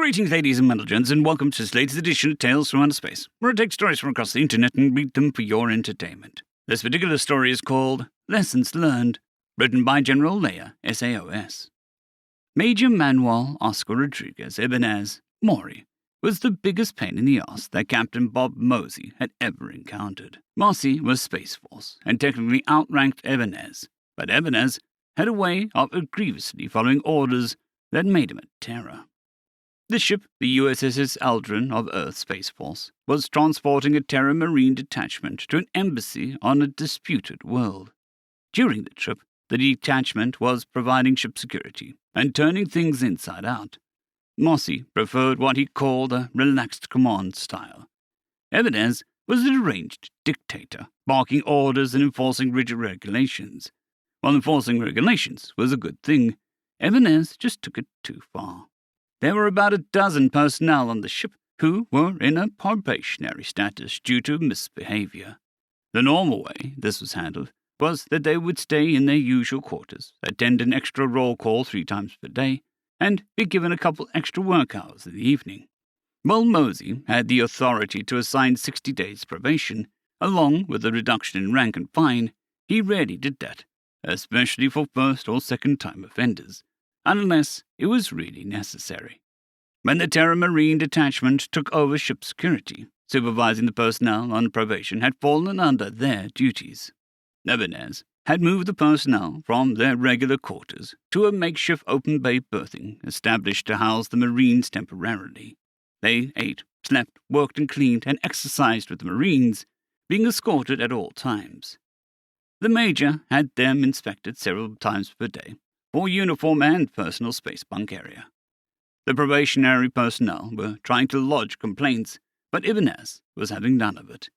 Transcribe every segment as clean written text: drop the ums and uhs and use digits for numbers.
Greetings, ladies and gentlemen, and welcome to this latest edition of Tales from Outer Space, where I take stories from across the internet and read them for your entertainment. This particular story is called Lessons Learned, written by General Leia, SAS. Major Manuel Oscar Rodriguez Ibanez Maury was the biggest pain in the ass that Captain Bob Mosey had ever encountered. Mosey was Space Force and technically outranked Ibanez, but Ibanez had a way of grievously following orders that made him a terror. The ship, the USS Aldrin of Earth Space Force, was transporting a Terra Marine detachment to an embassy on a disputed world. During the trip, the detachment was providing ship security and turning things inside out. Mosey preferred what he called a relaxed command style. Ibanez was a deranged dictator, barking orders and enforcing rigid regulations. While enforcing regulations was a good thing, Ibanez just took it too far. There were about a dozen personnel on the ship who were in a probationary status due to misbehavior. The normal way this was handled was that they would stay in their usual quarters, attend an extra roll call 3 times per day, and be given a couple extra work hours in the evening. While Mosey had the authority to assign 60 days probation, along with a reduction in rank and fine, he rarely did that, especially for first or second time offenders, unless it was really necessary. When the Terra Marine detachment took over ship security, supervising the personnel on probation had fallen under their duties. Ibanez had moved the personnel from their regular quarters to a makeshift open bay berthing established to house the Marines temporarily. They ate, slept, worked and cleaned and exercised with the Marines, being escorted at all times. The Major had them inspected several times per day for uniform and personal space bunk area. The probationary personnel were trying to lodge complaints, but Ibanez was having none of it.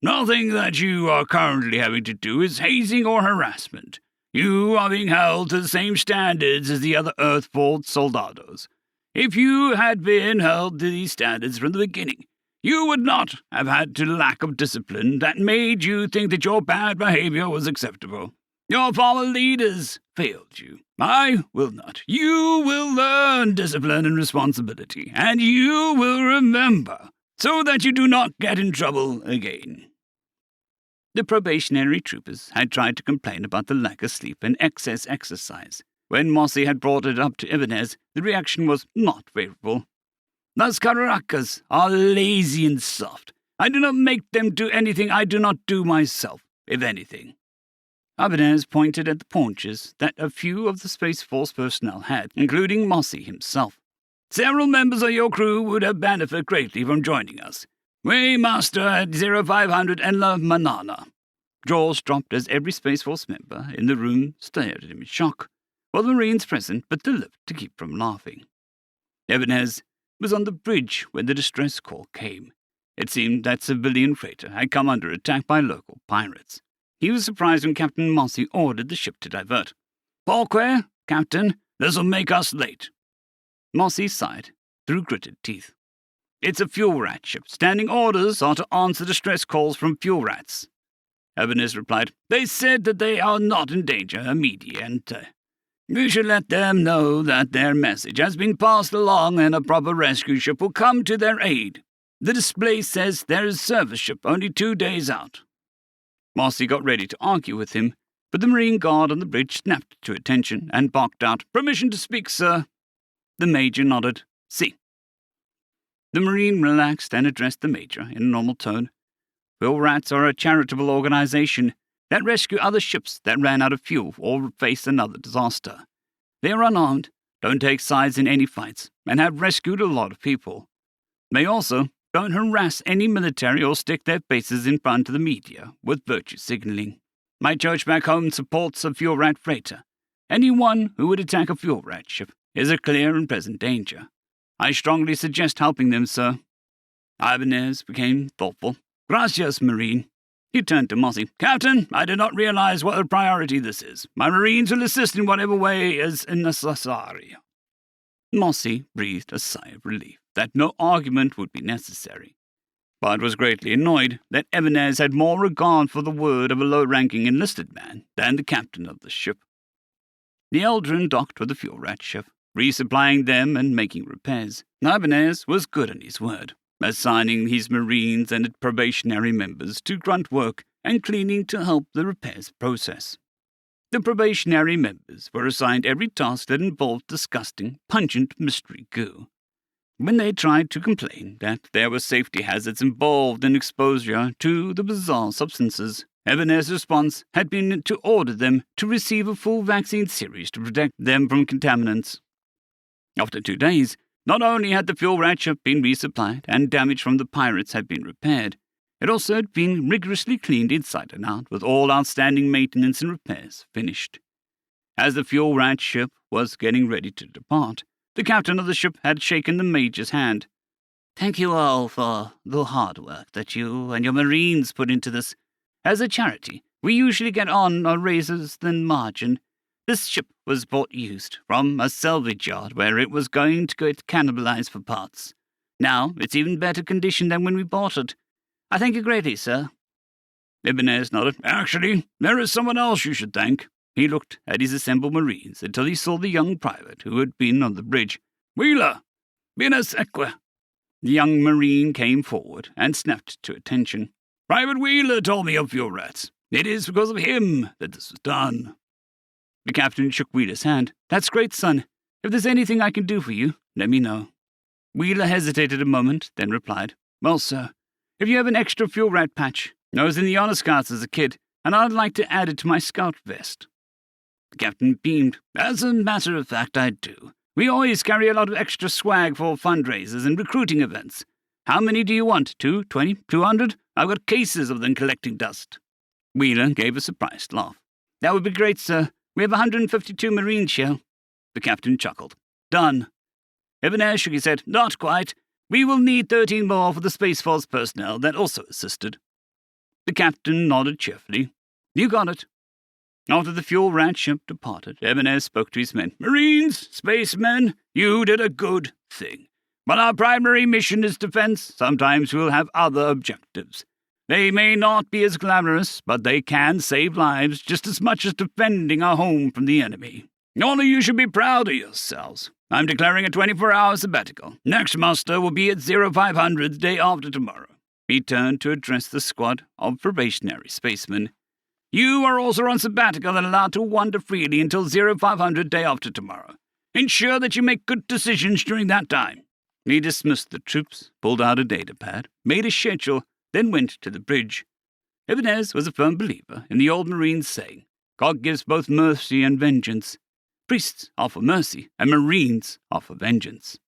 Nothing that you are currently having to do is hazing or harassment. You are being held to the same standards as the other Earthfall soldados. If you had been held to these standards from the beginning, you would not have had the lack of discipline that made you think that your bad behavior was acceptable. Your former leaders failed you. I will not. You will learn discipline and responsibility, and you will remember, so that you do not get in trouble again. The probationary troopers had tried to complain about the lack of sleep and excess exercise. When Mosey had brought it up to Ibanez, the reaction was not favorable. Those Caracas are lazy and soft. I do not make them do anything I do not do myself, if anything. Ibanez pointed at the paunches that a few of the Space Force personnel had, including Mosey himself. Several members of your crew would have benefited greatly from joining us. Waymaster at 0500 and La Manana. Jaws dropped as every Space Force member in the room stared at him in shock, while the Marines present but delivered to keep from laughing. Ibanez was on the bridge when the distress call came. It seemed that civilian freighter had come under attack by local pirates. He was surprised when Captain Mosey ordered the ship to divert. "Porquay, Captain, this'll make us late." Mosey sighed through gritted teeth. "It's a fuel rat ship. Standing orders are to answer distress calls from fuel rats." Ibanez replied, "They said that they are not in danger immediate. We should let them know that their message has been passed along and a proper rescue ship will come to their aid. The display says there is a service ship only 2 days out." Mosey got ready to argue with him, but the Marine guard on the bridge snapped to attention and barked out, "Permission to speak, sir." The Major nodded, "See." The Marine relaxed and addressed the Major in a normal tone. "Fuel Rats are a charitable organization that rescue other ships that ran out of fuel or faced another disaster. They are unarmed, don't take sides in any fights, and have rescued a lot of people. They also don't harass any military or stick their faces in front of the media with virtue signaling. My church back home supports a fuel rat freighter. Anyone who would attack a fuel rat ship is a clear and present danger. I strongly suggest helping them, sir." Ibanez became thoughtful. "Gracias, Marine." He turned to Mosey. "Captain, I did not realize what a priority this is. My Marines will assist in whatever way is necessary." Mosey breathed a sigh of relief that no argument would be necessary, but was greatly annoyed that Ibanez had more regard for the word of a low-ranking enlisted man than the captain of the ship. The Eldrin docked with the fuel rat ship, resupplying them and making repairs. Ibanez was good on his word, assigning his Marines and probationary members to grunt work and cleaning to help the repairs process. The probationary members were assigned every task that involved disgusting, pungent mystery goo. When they tried to complain that there were safety hazards involved in exposure to the bizarre substances, Ibanez's response had been to order them to receive a full vaccine series to protect them from contaminants. After 2 days, not only had the fuel rat ship been resupplied and damage from the pirates had been repaired, it also had been rigorously cleaned inside and out, with all outstanding maintenance and repairs finished. As the fuel rat ship was getting ready to depart, the captain of the ship had shaken the major's hand. "Thank you all for the hard work that you and your Marines put into this. As a charity, we usually get on our razors thin margin. This ship was bought used from a salvage yard where it was going to get cannibalized for parts. Now it's even better condition than when we bought it. I thank you greatly, sir." Ibanez nodded. "Actually, there is someone else you should thank." He looked at his assembled Marines until he saw the young private who had been on the bridge. "Wheeler! Venus Equa!" The young Marine came forward and snapped to attention. "Private Wheeler told me of your rats. It is because of him that this was done." The captain shook Wheeler's hand. "That's great, son. If there's anything I can do for you, let me know." Wheeler hesitated a moment, then replied, "Well, sir, if you have an extra fuel rat patch, I was in the Honor Scouts as a kid, and I'd like to add it to my scout vest." The captain beamed. "As a matter of fact, I do. We always carry a lot of extra swag for fundraisers and recruiting events. How many do you want? 2, 20, 200? I've got cases of them collecting dust." Wheeler gave a surprised laugh. "That would be great, sir. We have 152 Marines here." The captain chuckled. "Done." Ibanez shook his head. "Not quite. We will need 13 more for the Space Force personnel that also assisted." The captain nodded cheerfully. "You got it." After the fuel rat ship departed, Ibanez spoke to his men. "Marines, spacemen, you did a good thing. But our primary mission is defense. Sometimes we'll have other objectives. They may not be as glamorous, but they can save lives just as much as defending our home from the enemy. All of you should be proud of yourselves. I'm declaring a 24-hour sabbatical. Next muster will be at 0500 the day after tomorrow." He turned to address the squad of probationary spacemen. "You are also on sabbatical and allowed to wander freely until 0500 day after tomorrow. Ensure that you make good decisions during that time." He dismissed the troops, pulled out a datapad, made a schedule, then went to the bridge. Ibanez was a firm believer in the old Marine saying, "God gives both mercy and vengeance. Priests offer mercy, and Marines offer vengeance."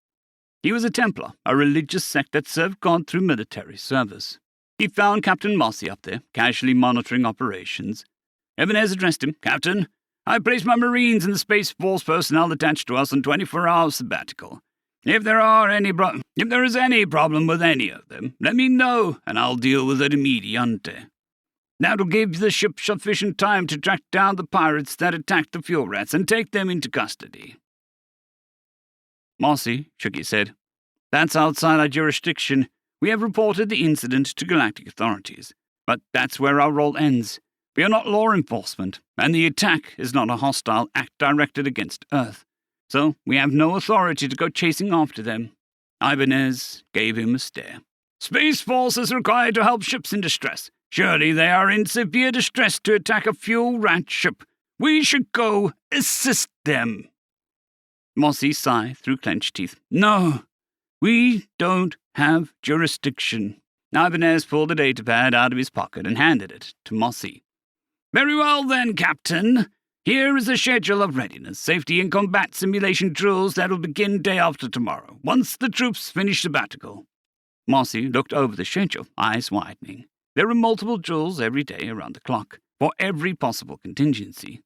He was a Templar, a religious sect that served God through military service. He found Captain Mossy up there, casually monitoring operations. Ibanez addressed him. "Captain, I placed my Marines and the Space Force personnel attached to us on 24-hour sabbatical. If there is any problem with any of them, let me know, and I'll deal with it immediately. That'll give the ship sufficient time to track down the pirates that attacked the fuel rats and take them into custody." Mossy shook his head. "That's outside our jurisdiction. We have reported the incident to galactic authorities, but that's where our role ends. We are not law enforcement, and the attack is not a hostile act directed against Earth. So we have no authority to go chasing after them." Ibanez gave him a stare. "Space Force is required to help ships in distress. Surely they are in severe distress to attack a fuel rat ship. We should go assist them." Mossy sighed through clenched teeth. "No, we don't have jurisdiction." Ibanez pulled a datapad out of his pocket and handed it to Mossy. "Very well then, Captain. Here is a schedule of readiness, safety and combat simulation drills that will begin day after tomorrow, once the troops finish sabbatical." Mossy looked over the schedule, eyes widening. There were multiple drills every day around the clock, for every possible contingency.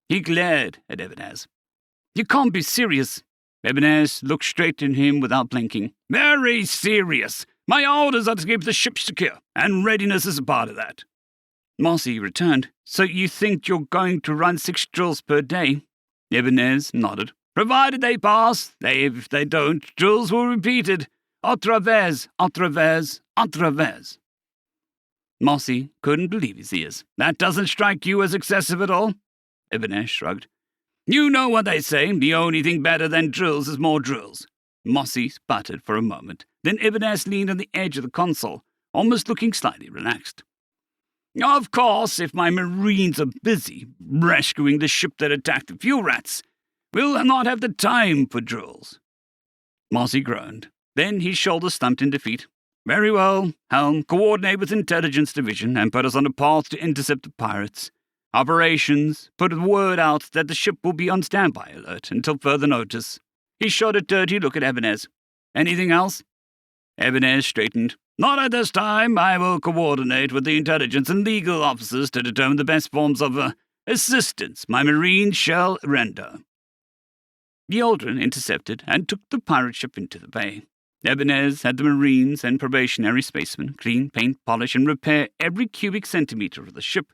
He glared at Ibanez. "You can't be serious." Ibanez looked straight at him without blinking. "Very serious. My orders are to keep the ship secure, and readiness is a part of that." Mossy returned. "So you think you're going to run 6 drills per day?" Ibanez nodded. "Provided they pass. If they don't, drills will be repeated. Otra vez, otra vez, otra vez." Mossy couldn't believe his ears. "That doesn't strike you as excessive at all?" Ibanez shrugged. You know what they say, the only thing better than drills is more drills. Mossy sputtered for a moment, then Ibanez leaned on the edge of the console, almost looking slightly relaxed. Of course, if my marines are busy rescuing the ship that attacked the fuel rats, we'll not have the time for drills. Mossy groaned. Then his shoulders slumped in defeat. Very well, Helm, coordinate with Intelligence Division and put us on a path to intercept the pirates. Operations, put word out that the ship will be on standby alert until further notice. He shot a dirty look at Ibanez. Anything else? Ibanez straightened. Not at this time. I will coordinate with the intelligence and legal officers to determine the best forms of assistance my marines shall render. The Aldrin intercepted and took the pirate ship into the bay. Ibanez had the marines and probationary spacemen clean, paint, polish, and repair every cubic centimeter of the ship.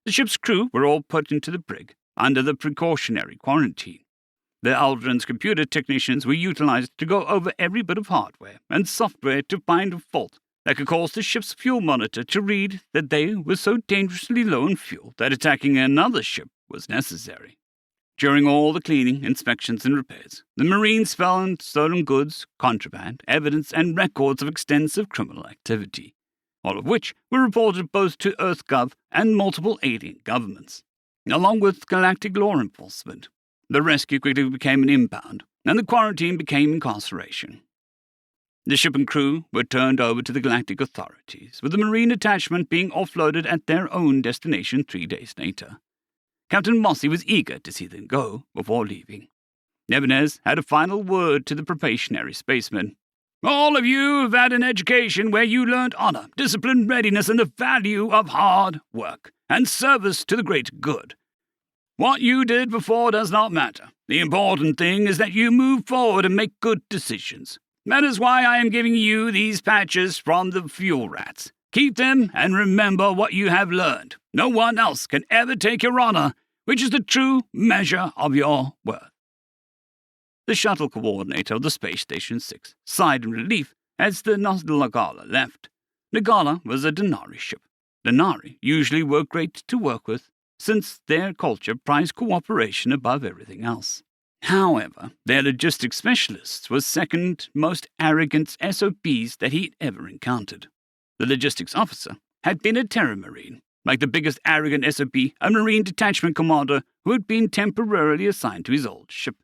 The ship's crew were all put into the brig under the precautionary quarantine. The Aldrin's computer technicians were utilized to go over every bit of hardware and software to find a fault that could cause the ship's fuel monitor to read that they were so dangerously low in fuel that attacking another ship was necessary. During all the cleaning, inspections, and repairs, the Marines found stolen goods, contraband, evidence, and records of extensive criminal activity, all of which were reported both to EarthGov and multiple alien governments, along with galactic law enforcement. The rescue quickly became an impound, and the quarantine became incarceration. The ship and crew were turned over to the galactic authorities, with the Marine attachment being offloaded at their own destination 3 days later. Captain Mossy was eager to see them go before leaving. Ibanez had a final word to the probationary spacemen. All of you have had an education where you learned honor, discipline, readiness, and the value of hard work and service to the great good. What you did before does not matter. The important thing is that you move forward and make good decisions. That is why I am giving you these patches from the fuel rats. Keep them and remember what you have learned. No one else can ever take your honor, which is the true measure of your worth. The shuttle coordinator of the Space Station 6 sighed in relief as the Nagala left. Nagala was a Denari ship. Denari usually were great to work with, since their culture prized cooperation above everything else. However, their logistics specialists were second most arrogant SOBs that he'd ever encountered. The logistics officer had been a Terra Marine, like the biggest arrogant SOB, a Marine detachment commander who had been temporarily assigned to his old ship,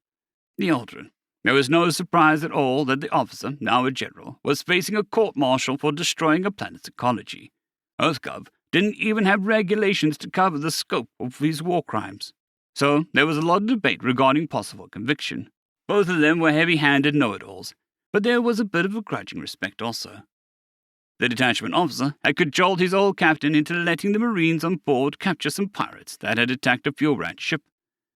the Aldrin. There was no surprise at all that the officer, now a general, was facing a court-martial for destroying a planet's ecology. EarthGov didn't even have regulations to cover the scope of his war crimes. So there was a lot of debate regarding possible conviction. Both of them were heavy-handed know-it-alls, but there was a bit of a grudging respect also. The detachment officer had cajoled his old captain into letting the Marines on board capture some pirates that had attacked a fuel rat ship.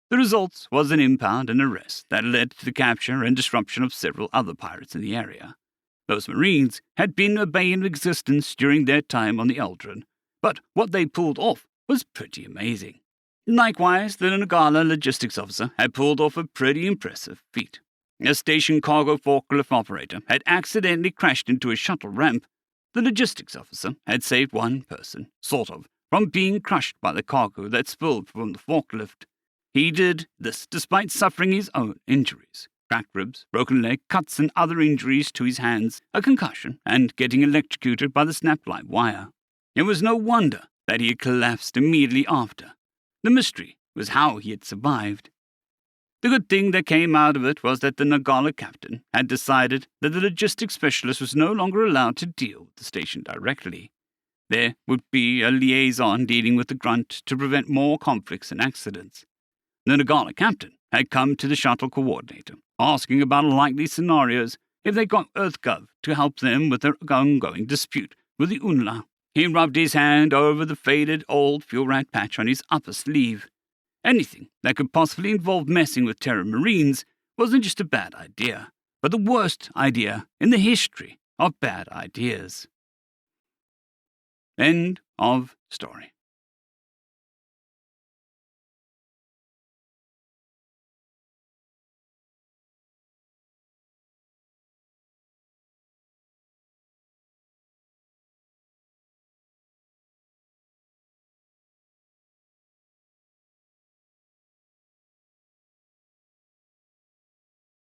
The result was an impound and arrest that led to the capture and disruption of several other pirates in the area. Those Marines had been a bane of existence during their time on the Aldrin, but what they pulled off was pretty amazing. Likewise, the Nagala logistics officer had pulled off a pretty impressive feat. A station cargo forklift operator had accidentally crashed into a shuttle ramp. The logistics officer had saved one person, sort of, from being crushed by the cargo that spilled from the forklift. He did this despite suffering his own injuries, cracked ribs, broken leg, cuts and other injuries to his hands, a concussion, and getting electrocuted by the snapped live wire. It was no wonder that he had collapsed immediately after. The mystery was how he had survived. The good thing that came out of it was that the Nagala captain had decided that the logistics specialist was no longer allowed to deal with the station directly. There would be a liaison dealing with the grunt to prevent more conflicts and accidents. The Nagala captain had come to the shuttle coordinator, asking about likely scenarios if they got EarthGov to help them with their ongoing dispute with the Unla. He rubbed his hand over the faded old fuel rat patch on his upper sleeve. Anything that could possibly involve messing with Terra Marines wasn't just a bad idea, but the worst idea in the history of bad ideas. End of story.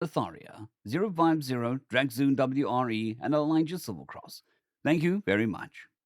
Atharia, 050, Dragzoon WRE, and Elijah Silvercross. Thank you very much.